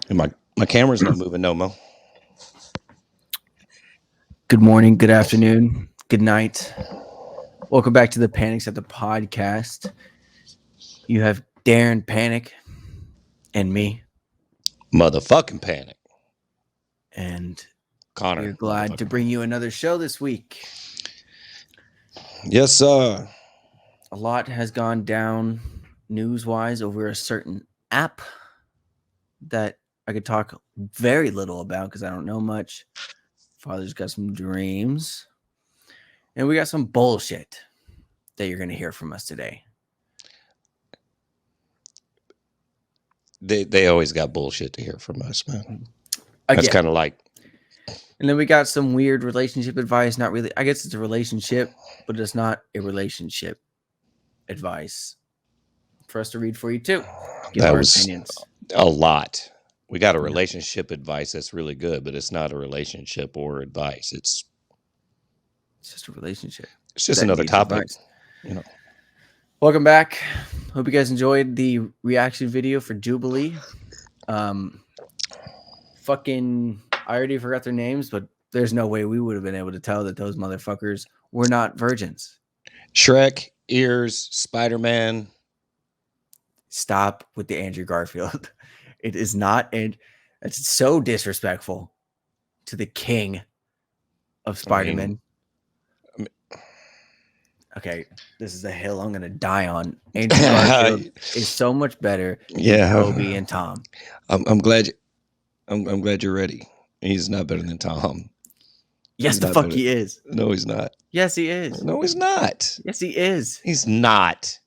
And my camera's not moving no more. Good morning, good afternoon, good night. Welcome back to the Panicks at the podcast. You have Darren Panic and me, Motherfucking panic. and Connor. we're glad to bring you another show this week. Yes, sir. A lot has gone down news-wise over a certain app that I could talk very little about because I don't know much. Father's got some dreams. And we got some bullshit that you're going to hear from us today. They always got bullshit to hear from us, man. Again. That's kind of like. And then we got some weird relationship advice. Not really. I guess it's a relationship, but it's not a relationship advice for us to read for you too. Give That our was opinions. a lot. We got a relationship advice that's really good, but it's not a relationship or advice. It's just a relationship. It's just another topic. Advice. You know. Welcome back. Hope you guys enjoyed the reaction video for Jubilee. Fucking, I already forgot their names, but there's no way we would have been able to tell that those motherfuckers were not virgins. Shrek, Ears, Spider-Man. Stop with the Andrew Garfield. It is not, and that's so disrespectful to the king of Spider-Man. Okay, this is a hill I'm gonna die on. Andrew Garfield is so much better than Toby and Tom. I'm glad. I'm glad you're ready. He's not better than Tom. Yes, the fuck he is. No, he's not. Yes, he is. No, he's not. Yes, he is. He's not.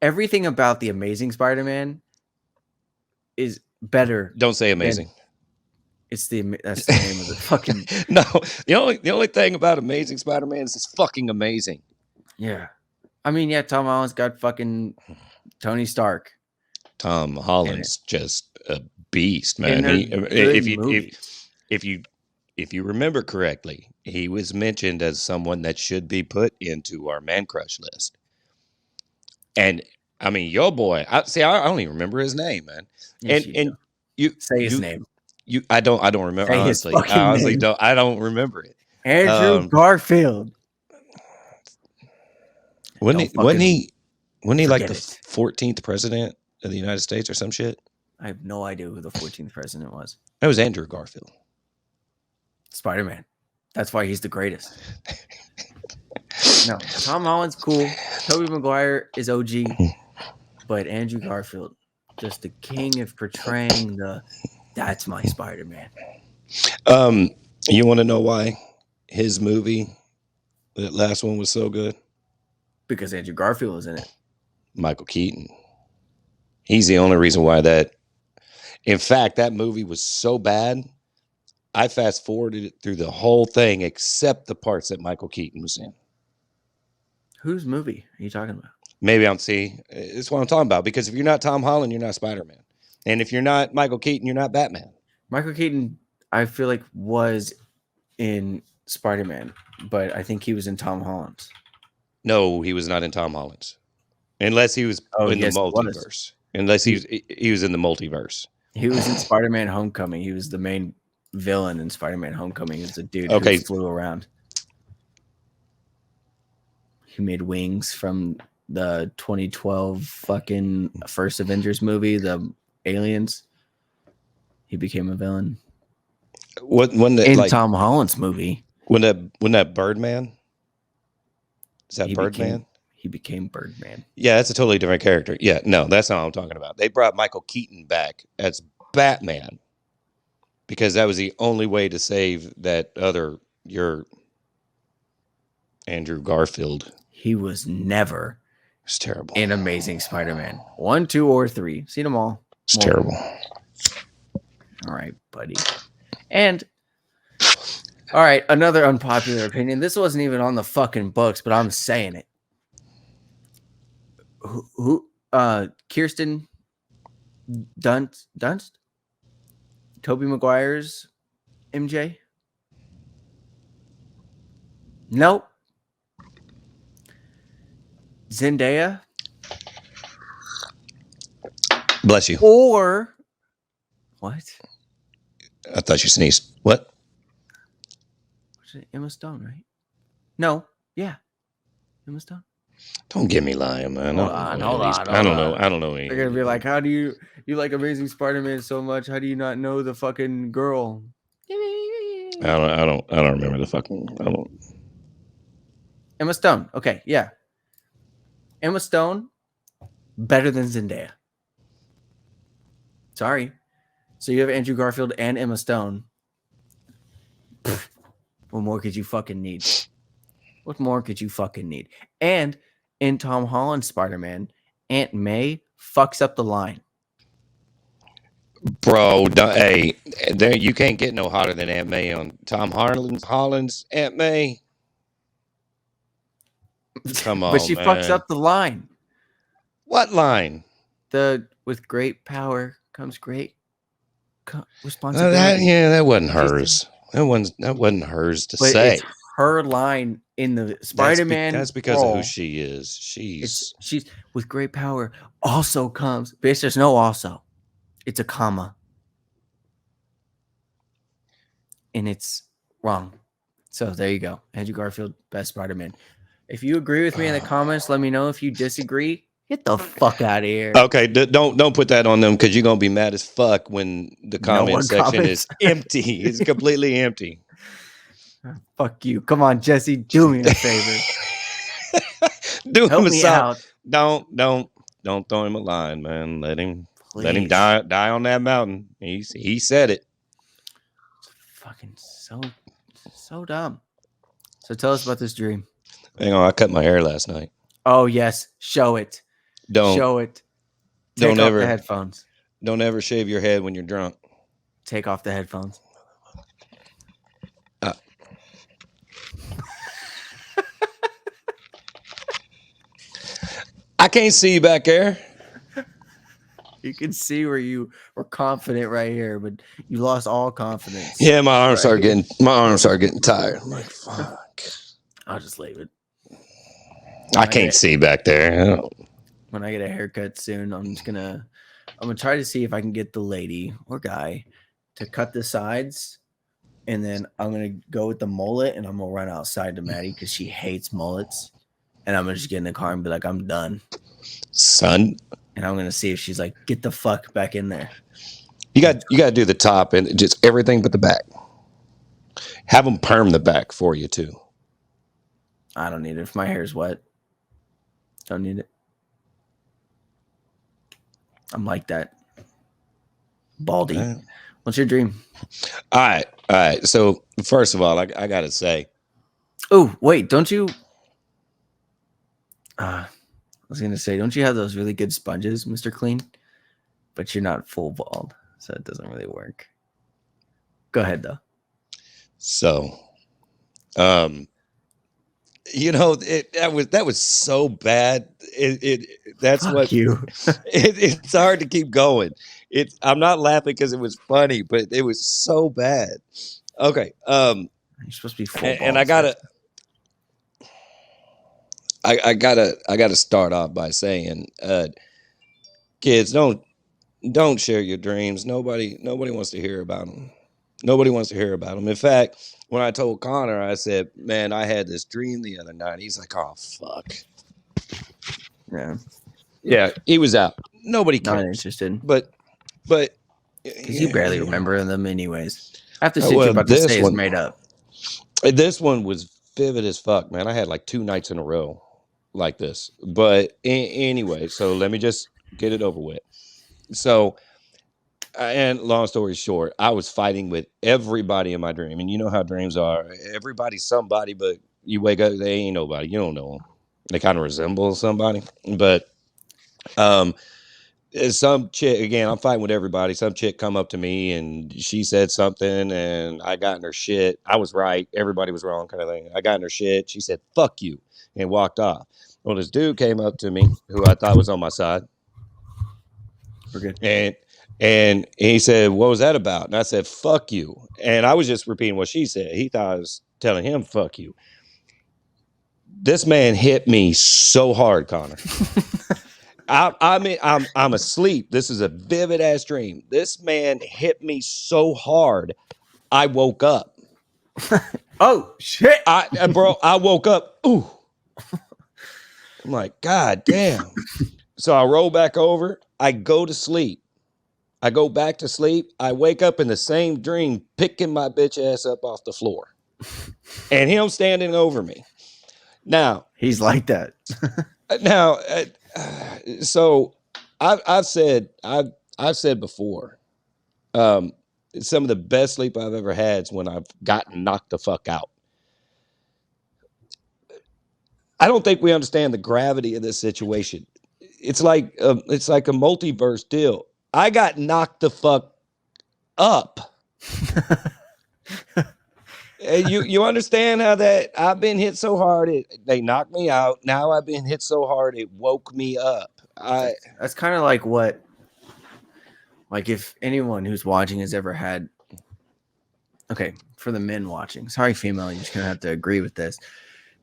Everything about the Amazing Spider-Man is better. Don't say amazing. That's the name of the fucking. No, the only thing about Amazing Spider-Man is it's fucking amazing. Yeah, I mean, yeah, Tom Holland's got fucking Tony Stark. Tom Holland's just a beast, man. If you remember correctly, he was mentioned as someone that should be put into our man crush list. And I mean, your boy. I don't even remember his name, man. Yes, and you say his name. I don't remember. Honestly, I don't remember it. Andrew Garfield. Wasn't he like the 14th president of the United States or some shit? I have no idea who the 14th president was. That was Andrew Garfield. Spider-Man. That's why he's the greatest. No, Tom Holland's cool. Tobey Maguire is OG. But Andrew Garfield, just the king of portraying that's my Spider-Man. You want to know why his movie, that last one, was so good? Because Andrew Garfield was in it. Michael Keaton. He's the only reason why that. In fact, that movie was so bad, I fast forwarded it through the whole thing except the parts that Michael Keaton was in. Whose movie are you talking about? Maybe it's what I'm talking about. Because if you're not Tom Holland, you're not Spider-Man. And if you're not Michael Keaton, you're not Batman. Michael Keaton, I feel like, was in Spider-Man, but I think he was in Tom Holland's. No, he was not in Tom Holland's. Unless he was in the multiverse. Unless he was in the multiverse. He was in Spider-Man Homecoming. He was the main villain in Spider-Man Homecoming. He was the dude who flew around. He made wings from the 2012 fucking first Avengers movie, the Aliens. He became a villain. In Tom Holland's movie. When that Birdman? Is that Birdman? He became Birdman. Yeah, that's a totally different character. Yeah, no, that's not what I'm talking about. They brought Michael Keaton back as Batman because that was the only way to save your Andrew Garfield. He was never. It's terrible. In Amazing Spider-Man 1, 2, or 3. Seen them all. It's terrible. All right, buddy. And all right, another unpopular opinion. This wasn't even on the fucking books, but I'm saying it. Kirsten Dunst? Tobey Maguire's MJ? Nope. Zendaya? Bless you. Or What? I thought you sneezed. What? Emma Stone, right? No. Yeah. Emma Stone. Don't get me lying, man. Hold on. I don't know. I don't know. They're gonna be like, "How do you like Amazing Spider-Man so much? How do you not know the fucking girl?" I don't remember the fucking. I don't. Emma Stone. Okay, yeah. Emma Stone, better than Zendaya. Sorry. So you have Andrew Garfield and Emma Stone. Pfft, what more could you fucking need? What more could you fucking need? And in Tom Holland's Spider-Man, Aunt May fucks up the line. Bro, hey, there you can't get no hotter than Aunt May on Tom Holland's Aunt May. Come on, but she fucks up the line. What line? With great power comes great responsibility. That wasn't hers. That wasn't hers to say. It's her line in the Spider-Man. That's because of who she is. She's with great power also comes. Bitch, there's no also. It's a comma. And it's wrong. So there you go. Andrew Garfield, best Spider-Man. If you agree with me in the comments, let me know. If you disagree, get the fuck out of here. Okay, don't put that on them because you're gonna be mad as fuck when the comment section is empty. It's completely empty. Fuck you. Come on, Jesse. Do me a favor. Help me out. Don't throw him a line, man. Let him die on that mountain. He said it. It's fucking so dumb. So tell us about this dream. Hang on, I cut my hair last night. Oh yes, show it. Show it. Take off the headphones. Don't ever shave your head when you're drunk. Take off the headphones. I can't see you back there. You can see where you were confident right here, but you lost all confidence. Yeah, my arms started getting tired. I'm like, fuck. I'll just leave it. I can't see back there. When I get a haircut soon, I'm gonna try to see if I can get the lady or guy to cut the sides, and then I'm gonna go with the mullet, and I'm gonna run outside to Maddie because she hates mullets, and I'm gonna just get in the car and be like, I'm done, son. And I'm gonna see if she's like, get the fuck back in there. You got to do the top and just everything but the back. Have them perm the back for you too. I don't need it if my hair's wet. Don't need it. I'm like that. Baldy. What's your dream? All right. So first of all, I gotta say. Oh wait, don't you? I was gonna say, don't you have those really good sponges, Mr. Clean? But you're not full bald, so it doesn't really work. Go ahead though. So, that was so bad. That's what you. It's hard to keep going. I'm not laughing because it was funny, but it was so bad. Okay. You're supposed to be full bald. And I gotta start off by saying, kids, don't share your dreams. Nobody wants to hear about them. Nobody wants to hear about them. In fact, when I told Connor, I said, man, I had this dream the other night. He's like, oh, fuck. Yeah, he was out. Nobody cares. Not interested. But because you barely remember them anyways. I have to see what you're about to say is made up. This one was vivid as fuck, man. I had like 2 nights in a row like this. But anyway, so let me just get it over with. So, and long story short, I was fighting with everybody in my dream. And you know how dreams are. Everybody's somebody, but you wake up, they ain't nobody. You don't know them. They kind of resemble somebody. But some chick, again, I'm fighting with everybody. Some chick come up to me and she said something and I got in her shit. I was right. Everybody was wrong, kind of thing. I got in her shit. She said, fuck you, and walked off. Well, this dude came up to me who I thought was on my side. We're good. And he said, what was that about? And I said, fuck you. And I was just repeating what she said. He thought I was telling him, fuck you. This man hit me so hard, Connor. I'm asleep. This is a vivid ass dream. This man hit me so hard, I woke up. Oh shit! I woke up. Ooh, I'm like, God damn. So I roll back over. I go to sleep. I go back to sleep. I wake up in the same dream, picking my bitch ass up off the floor, and him standing over me. Now he's like that. now, so I've said before, um, some of the best sleep I've ever had is when I've gotten knocked the fuck out. I don't think we understand the gravity of this situation. It's like a multiverse deal. I got knocked the fuck up. You understand how that I've been hit so hard they knocked me out. Now I've been hit so hard it woke me up. That's kind of like what, like if anyone who's watching has ever had. Okay, for the men watching, sorry, female, you're just gonna have to agree with this.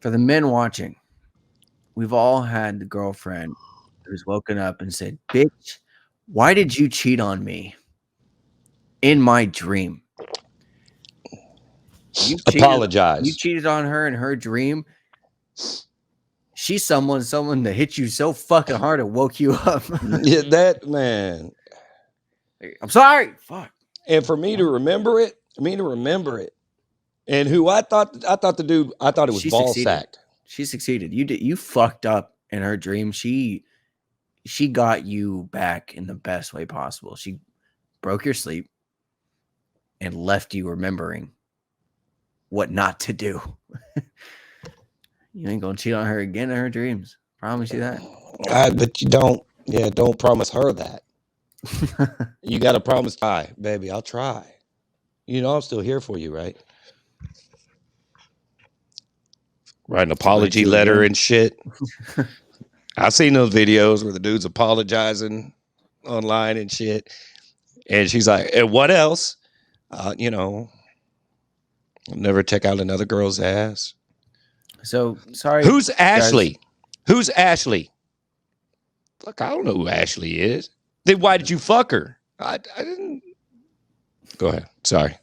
For the men watching, we've all had the girlfriend who's woken up and said, "Bitch, why did you cheat on me in my dream?" Apologize. You cheated on her in her dream. She's someone that hit you so fucking hard it woke you up. Yeah, that man. I'm sorry. Fuck. And for me to remember it, and who I thought the dude, I thought it was ball sacked. She succeeded. You fucked up in her dream. She got you back in the best way possible. She broke your sleep and left you remembering what not to do. You ain't gonna cheat on her again in her dreams. Promise you that. But you don't. Yeah, don't promise her that. You got to promise, "Hi, baby, I'll try. You know, I'm still here for you, right?" Write an apology letter and shit. I've seen those videos where the dude's apologizing online and shit, and she's like, "And what else? You know, I'll never check out another girl's ass." So sorry. Who's Ashley? Who's Ashley? Look, I don't know who Ashley is. Then why did you fuck her? I didn't. Go ahead. Sorry.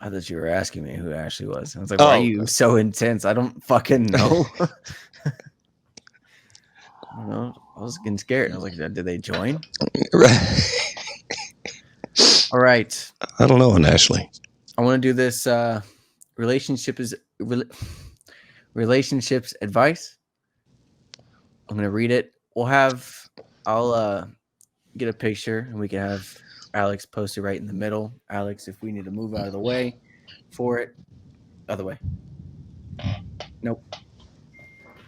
I thought you were asking me who Ashley was. I was like, why are you so intense? I don't fucking know. I don't know. I was getting scared. I was like, did they join? All right. I don't know on Ashley. I want to do this relationships advice. I'm going to read it. I'll get a picture and we can have Alex posted right in the middle. Alex, if we need to move out of the way for it. Other way. Nope.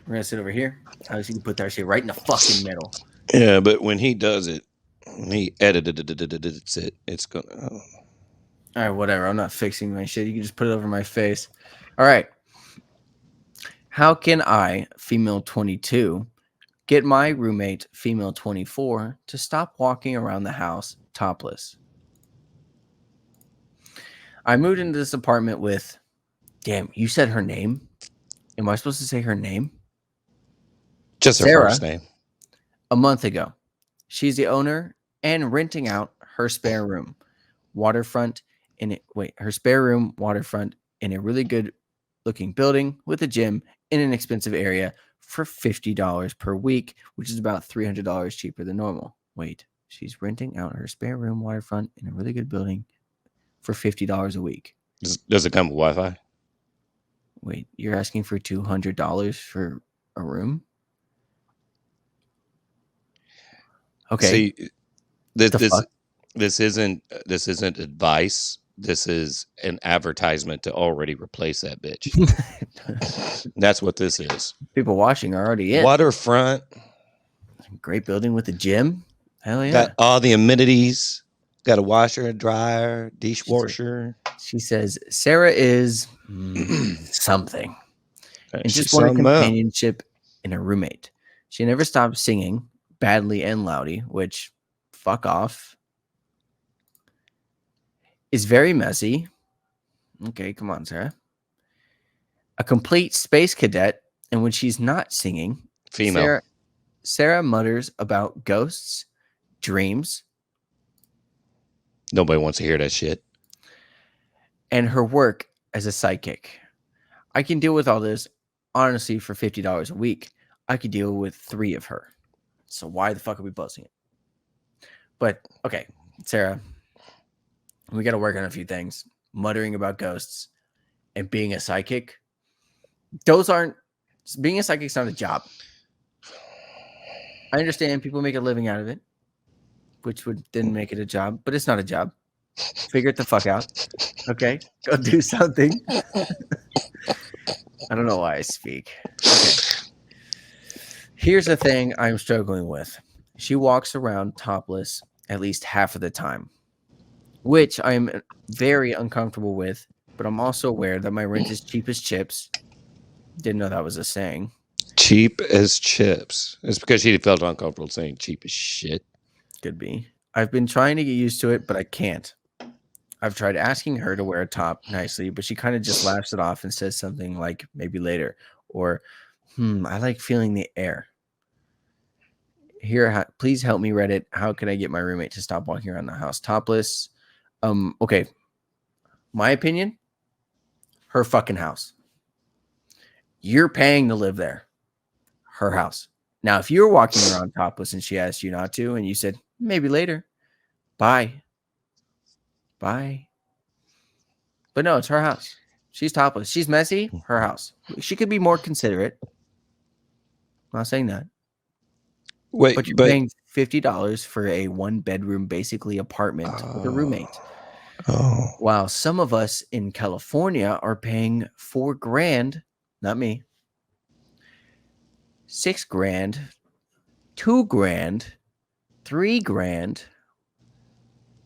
We're going to sit over here. Alex, you can put that shit right in the fucking middle. Yeah, but when he does it, when he edited it, it's going to... All right, whatever. I'm not fixing my shit. You can just put it over my face. All right. How can I, female 22, get my roommate, female 24, to stop walking around the house topless? I moved into this apartment with... Damn, you said her name? Am I supposed to say her name? Just her first name. A month ago. She's the owner and renting out her spare room. Waterfront her spare room, waterfront in a really good looking building with a gym in an expensive area for $50 per week, which is about $300 cheaper than normal. Wait, she's renting out her spare room, waterfront in a really good building for $50 a week. Does it come with Wi-Fi? Wait, you're asking for $200 for a room? Okay. See, this isn't advice. This is an advertisement to already replace that bitch. That's what this is. People watching are already in. Waterfront. Great building with a gym. Hell yeah. Got all the amenities. Got a washer, a dryer, dishwasher. She says Sarah is something. And just wanted companionship in a roommate. She never stopped singing badly and loudy, which fuck off. Is very messy. Okay, come on, Sarah. A complete space cadet, and when she's not singing, female. Sarah mutters about ghosts, dreams, Nobody wants to hear that shit. and her work as a psychic. I can deal with all this, honestly, for $50 a week. I could deal with 3 of her. So why the fuck are we buzzing it? But, okay, Sarah, we got to work on a few things. Muttering about ghosts and being a psychic. Being a psychic's not a job. I understand people make a living out of it, which would then make it a job, but it's not a job. Figure it the fuck out. Okay? Go do something. I don't know why I speak. Okay. Here's the thing I'm struggling with. She walks around topless at least half of the time, which I'm very uncomfortable with, but I'm also aware that my rent is cheap as chips. Didn't know that was a saying. Cheap as chips. It's because she felt uncomfortable saying cheap as shit. Could be. I've been trying to get used to it, but I can't. I've tried asking her to wear a top nicely, but she kind of just laughs it off and says something like maybe later, or I like feeling the air. Here, please help me, Reddit. How can I get my roommate to stop walking around the house topless? Okay. My opinion, her fucking house. You're paying to live there. Her house. Now, if you're walking around topless and she asked you not to, and you said, maybe later, bye. But no, it's her house. She's topless. She's messy. Her house. She could be more considerate. I'm not saying that. Wait, but you're paying $50 for a 1-bedroom, basically apartment with a roommate. Oh. While some of us in California are paying $4,000, not me, $6,000, $2,000, $3,000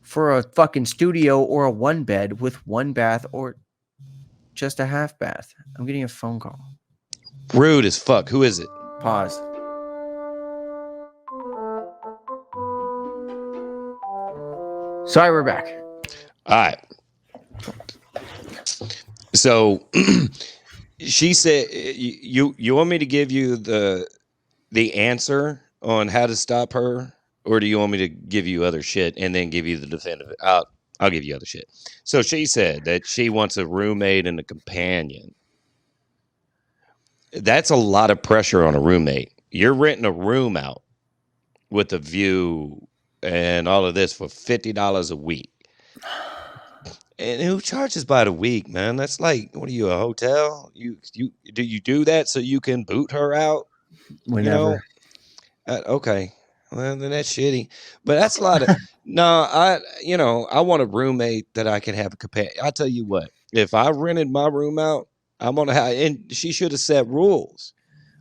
for a fucking studio or a 1-bed with 1 bath or just a half bath. I'm getting a phone call. Rude as fuck. Who is it? Pause. Sorry, we're back. All right. So she said, "You want me to give you the answer on how to stop her, or do you want me to give you other shit and then give you the definitive?" I'll give you other shit. So she said that she wants a roommate and a companion. That's a lot of pressure on a roommate. You're renting a room out with a view and all of this for $50 a week. And who charges by the week, man? That's like, what are you, a hotel? You do that so you can boot her out? Whenever. Okay. Well, then that's shitty. But that's a lot of I want a roommate that I can have a companion. I tell you what, if I rented my room out, I'm gonna have, and she should have set rules.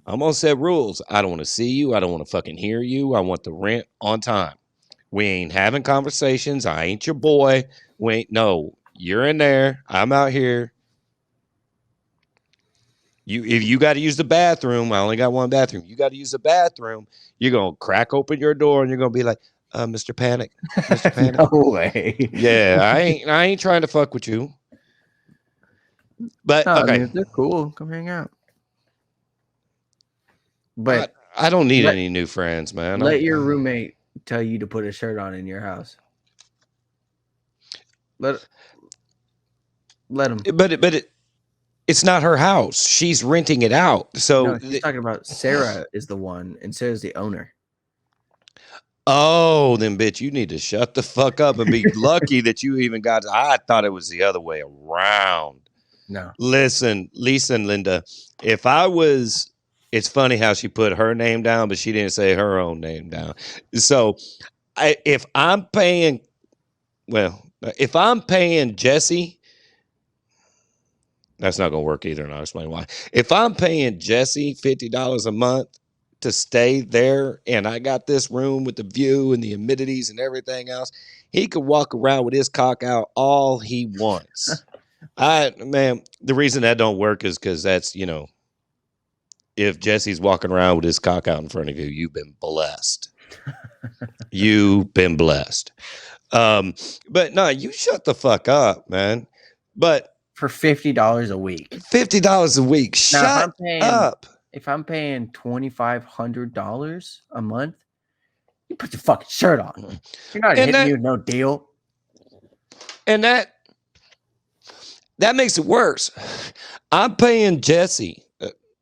I'm gonna set rules. I don't want to see you. I don't want to fucking hear you. I want the rent on time. We ain't having conversations. I ain't your boy. No, you're in there. I'm out here. If you got to use the bathroom, I only got one bathroom. You got to use the bathroom. You're gonna crack open your door and you're gonna be like, Mr. Panic, Mr. Panic. No way. Yeah, I ain't trying to fuck with you. But no, okay, I mean, if they're cool, come hang out. But I don't need any new friends, man. Let your roommate tell you to put a shirt on in your house. Let him. But it's not her house. She's renting it out. So no, she's talking about Sarah is the one, and Sarah's the owner. Oh, then bitch, you need to shut the fuck up and be lucky that you even got. I thought it was the other way around. No. Listen, Lisa and Linda, if I was, it's funny how she put her name down, but she didn't say her own name down. So if I'm paying Jesse, that's not going to work either, and I'll explain why. If I'm paying Jesse $50 a month to stay there, and I got this room with the view and the amenities and everything else, he could walk around with his cock out all he wants. The reason that don't work is because that's, if Jesse's walking around with his cock out in front of you, you've been blessed. You've been blessed. But no, you shut the fuck up, man. But for $50 a week. $50 a week. Shut up. if I'm paying $2,500 a month, you put your fucking shirt on. You're not hitting me with no deal. And that makes it worse. I'm paying Jesse,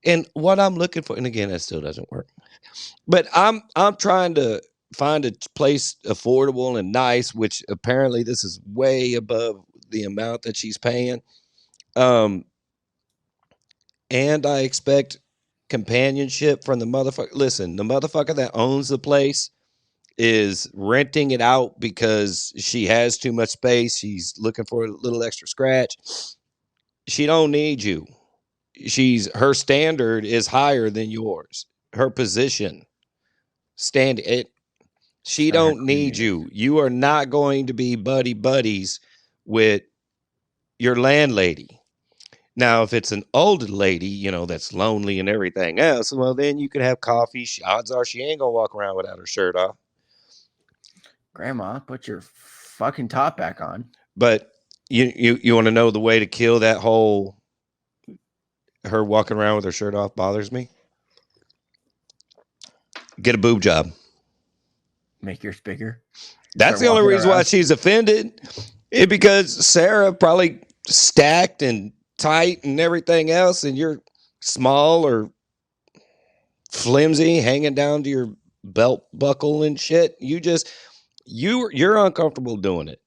and what I'm looking for, and again, that still doesn't work. But I'm trying to find a place affordable and nice, which apparently this is way above the amount that she's paying. And I expect companionship from the motherfucker. Listen, the motherfucker that owns the place is renting it out because she has too much space. She's looking for a little extra scratch. She don't need you. Her standard is higher than yours. Her position she don't need you. You are not going to be buddies with your landlady. Now, if it's an old lady, that's lonely and everything else, well, then you can have coffee. Odds are she ain't gonna walk around without her shirt off. Grandma, put your fucking top back on. But you want to know the way to kill that whole her walking around with her shirt off bothers me? Get a boob job. Make yours bigger. That's the only reason why she's offended. Because Sarah probably stacked and tight and everything else, and you're small or flimsy, hanging down to your belt buckle and shit. You're uncomfortable doing it.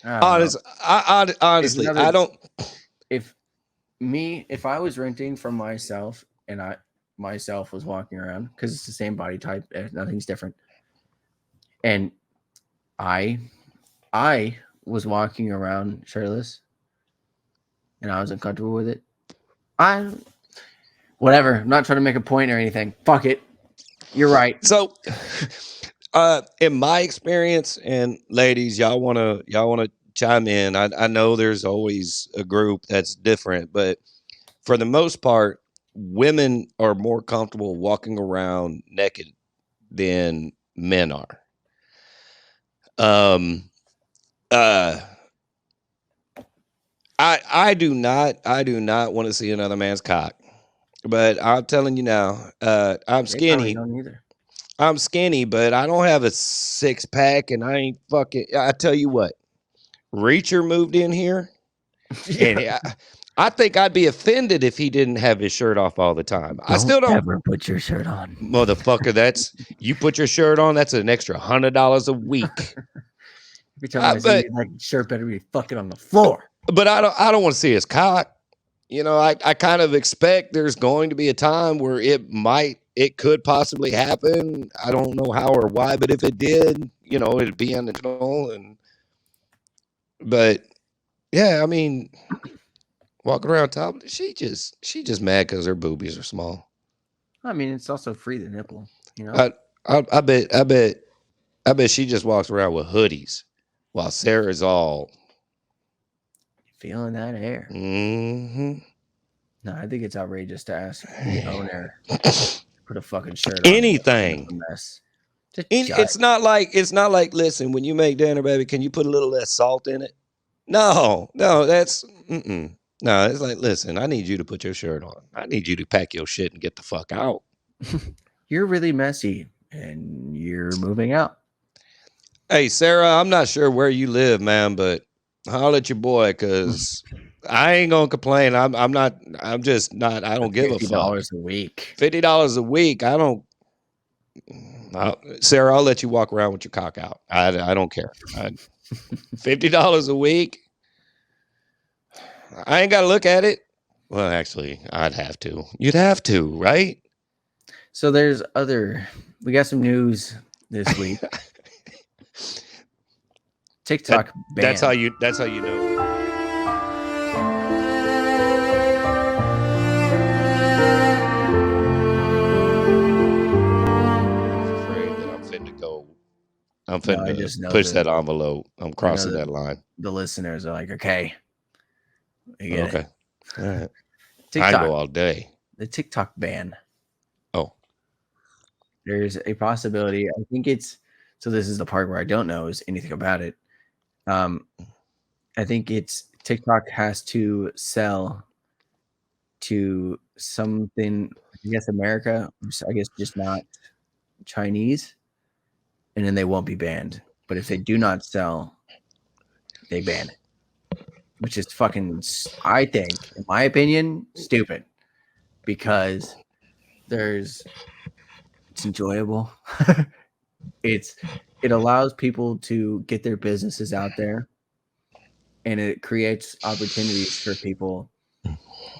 Honestly, I don't. If I was renting from myself and I myself was walking around, because it's the same body type, nothing's different, and I was walking around shirtless and I was uncomfortable with it, whatever. I'm not trying to make a point or anything. Fuck it. You're right. So in my experience, and ladies, y'all wanna chime in. I know there's always a group that's different, but for the most part, women are more comfortable walking around naked than men are. I do not want to see another man's cock. But I'm telling you now, I'm skinny. I'm skinny, but I don't have a 6-pack, and I ain't fucking. I tell you what, Reacher moved in here, and I think I'd be offended if he didn't have his shirt off all the time. I still don't ever put your shirt on, motherfucker. You put your shirt on, that's an extra $100 a week. Every time I see you, like, shirt better be fucking on the floor. But I don't want to see his cock. I kind of expect there's going to be a time where it could possibly happen. I don't know how or why, but if it did, it'd be unintentional. But yeah, I mean, walking around top, she just mad because her boobies are small. I mean, it's also free the nipple. I bet she just walks around with hoodies while Sarah's all feeling that air. Mm-hmm. No, I think it's outrageous to ask the owner put a fucking shirt on. Anything. It's not like listen, when you make dinner, baby, can you put a little less salt in it? No, that's no. It's like, listen, I need you to put your shirt on. I need you to pack your shit and get the fuck out. You're really messy and you're moving out. Hey, Sarah, I'm not sure where you live, man, but holler at your boy, because I ain't gonna complain. I'm just not. I don't give a fuck. $50 a week. $50 a week. I don't. Sarah, I'll let you walk around with your cock out. I don't care. $50 a week. I ain't got to look at it. Well, actually, I'd have to. You'd have to, right? So we got some news this week. Tik Tok Ban. That's how you know. I'm finna push that envelope. I'm crossing that line. The listeners are like, okay. Okay. All right. TikTok, I go all day. The Tik Tok ban. Oh. There's a possibility. I think so this is the part where I don't know is anything about it. I think it's TikTok has to sell to something, I guess America, I guess just not Chinese, and then they won't be banned. But if they do not sell, they ban it, which is fucking, I think, in my opinion, stupid, because it's enjoyable. It allows people to get their businesses out there, and it creates opportunities for people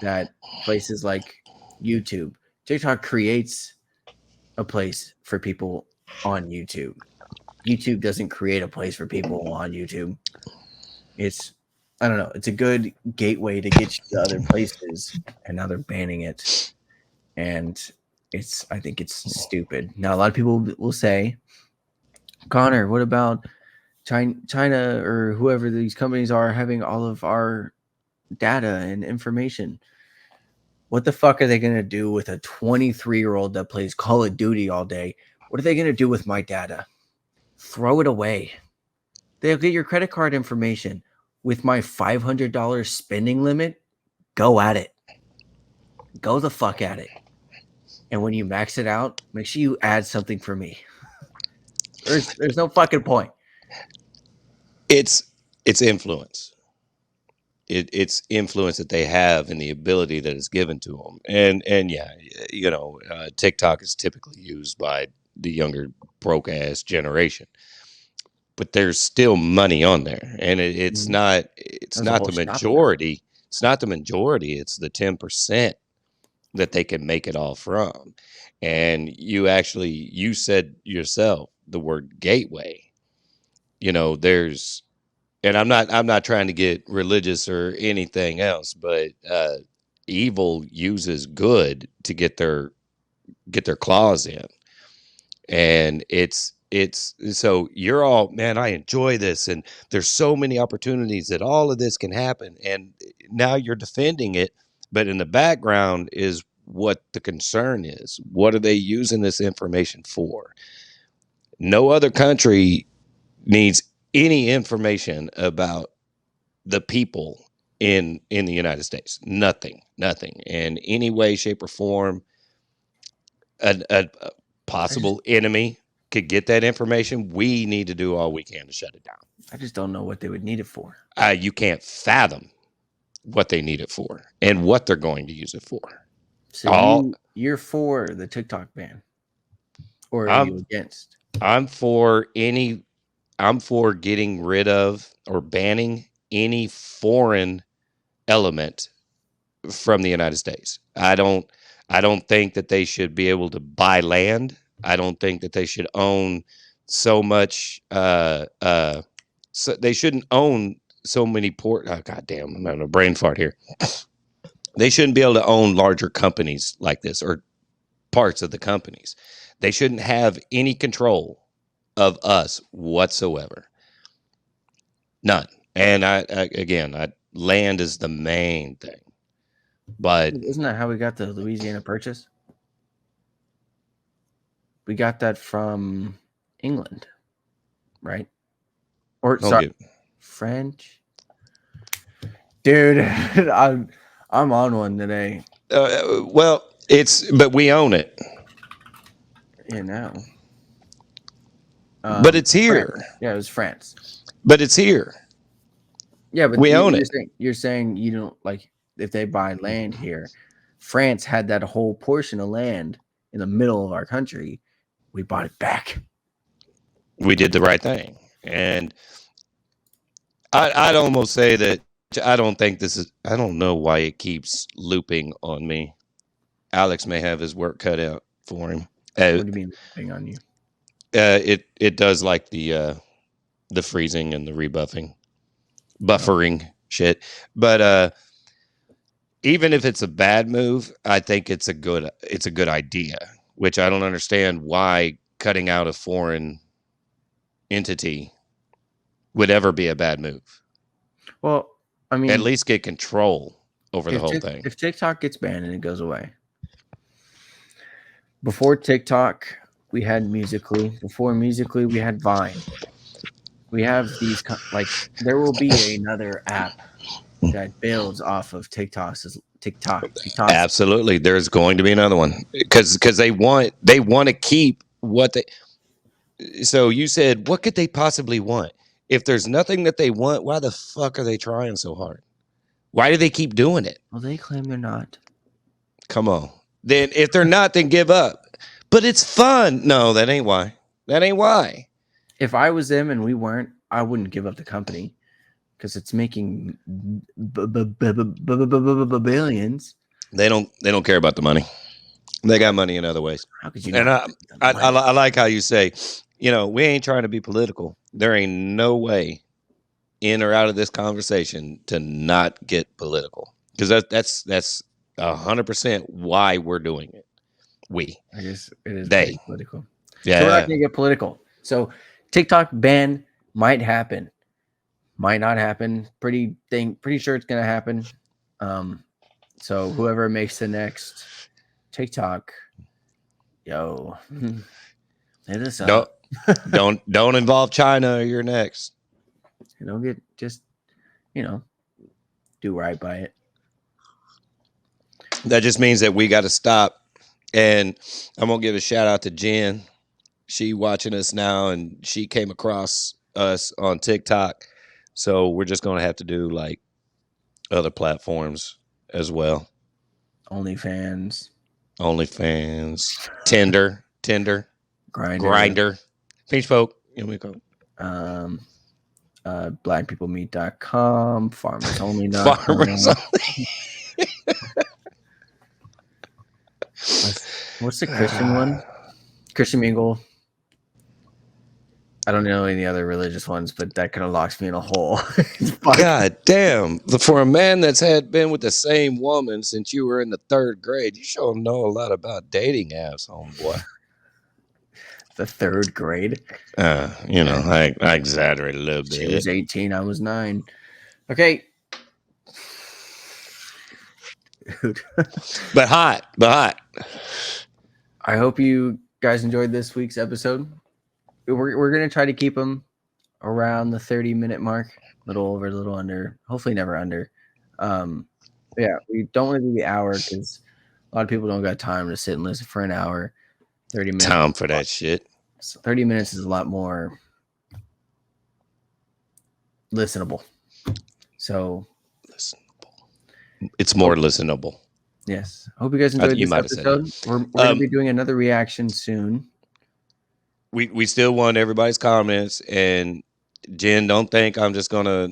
that places like YouTube, TikTok creates a place for people on YouTube. YouTube doesn't create a place for people on YouTube. It's, I don't know, it's a good gateway to get you to other places, and now they're banning it. And I think it's stupid. Now, a lot of people will say, Connor, what about China or whoever these companies are having all of our data and information? What the fuck are they going to do with a 23-year-old that plays Call of Duty all day? What are they going to do with my data? Throw it away. They'll get your credit card information. With my $500 spending limit, go at it. Go the fuck at it. And when you max it out, make sure you add something for me. There's no fucking point. It's influence. It's influence that they have and the ability that is given to them. And yeah, TikTok is typically used by the younger broke ass generation, but there's still money on there, and it's not the majority. It's not the majority. It's the 10% that they can make it all from. And you said yourself the word gateway. There's, and I'm not trying to get religious or anything else, but evil uses good to get their claws in. And it's so you're all, man, I enjoy this, and there's so many opportunities that all of this can happen, and now you're defending it, but in the background is what the concern is. What are they using this information for? No other country needs any information about the people in the United States. Nothing in any way, shape, or form. A possible enemy could get that information. We need to do all we can to shut it down. I just don't know what they would need it for. You can't fathom what they need it for and what they're going to use it for. So you're for the TikTok ban, or are you against? I'm for getting rid of or banning any foreign element from the United States. I don't think that they should be able to buy land. I don't think that they should own so much. So they shouldn't own so many port. Oh, God damn, I'm having a brain fart here. They shouldn't be able to own larger companies like this, or parts of the companies. They shouldn't have any control of us whatsoever. None. And land is the main thing. But isn't that how we got the Louisiana Purchase? We got that from England, right? Or sorry, French. Dude, I'm on one today. Well, but we own it. Yeah, now. But it's here. France. Yeah, it was France. But it's here. Yeah, but we own it. You're saying you don't like if they buy land here. France had that whole portion of land in the middle of our country. We bought it back. We did the right thing. And I'd almost say that I don't think this is, I don't know why it keeps looping on me. Alex may have his work cut out for him. What do you mean looping on you? It does like the freezing and the buffering shit. But even if it's a bad move, I think it's a good idea, which I don't understand why cutting out a foreign entity would ever be a bad move. Well, I mean, at least get control over the whole thing. If TikTok gets banned and it goes away. Before TikTok, we had Musical.ly. Before Musical.ly, we had Vine. We have these, like, there will be another app that builds off of TikTok's TikTok. Absolutely, there's going to be another one because they want to keep what they. So you said, what could they possibly want? If there's nothing that they want, why the fuck are they trying so hard? Why do they keep doing it? Well, they claim they're not. Come on. Then if they're not, then give up. But it's fun. No, that ain't why. That ain't why. If I was them and we weren't, I wouldn't give up the company because it's making billions. They don't care about the money. They got money in other ways. How could you? And I like how you say, we ain't trying to be political. There ain't no way in or out of this conversation to not get political, because that's 100% why we're doing it. I guess it is they political. Yeah, so we're not gonna get political. So TikTok ban might happen, might not happen. Pretty sure it's gonna happen. So whoever makes the next TikTok, yo, hit us up. Don't involve China or you're next. Don't get just do right by it. That just means that we got to stop. And I'm gonna give a shout out to Jen. She watching us now, and she came across us on TikTok. So we're just gonna have to do like other platforms as well. OnlyFans, Tinder, Grindr, Peach Folk, blackpeoplemeet.com, farmersonly.com. Farmers Only. What's the Christian one? Christian Mingle. I don't know any other religious ones, but that kind of locks me in a hole. God damn. For a man that's been with the same woman since you were in the 3rd grade, you sure know a lot about dating apps, homeboy. The 3rd grade? I exaggerate a little bit. She was 18, I was 9. Okay. Dude. But hot. I hope you guys enjoyed this week's episode. We're going to try to keep them around the 30-minute mark, a little over, a little under, hopefully never under. Yeah, we don't want to do the hour because a lot of people don't got time to sit and listen for an hour. 30 minutes. Time for that shit. So 30 minutes is a lot more listenable. So it's more listenable. Yes. I hope you guys enjoyed this episode. We're going to be doing another reaction soon. We still want everybody's comments, and Jen, don't think I'm just gonna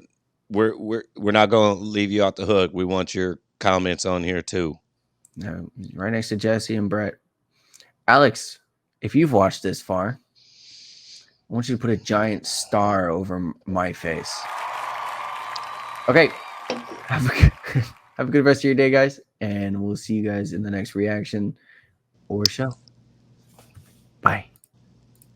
we're not gonna leave you off the hook. We want your comments on here too. Right next to Jesse and Brett. Alex, if you've watched this far, I want you to put a giant star over my face. Okay. Have a good rest of your day, guys, and we'll see you guys in the next reaction or show. Bye.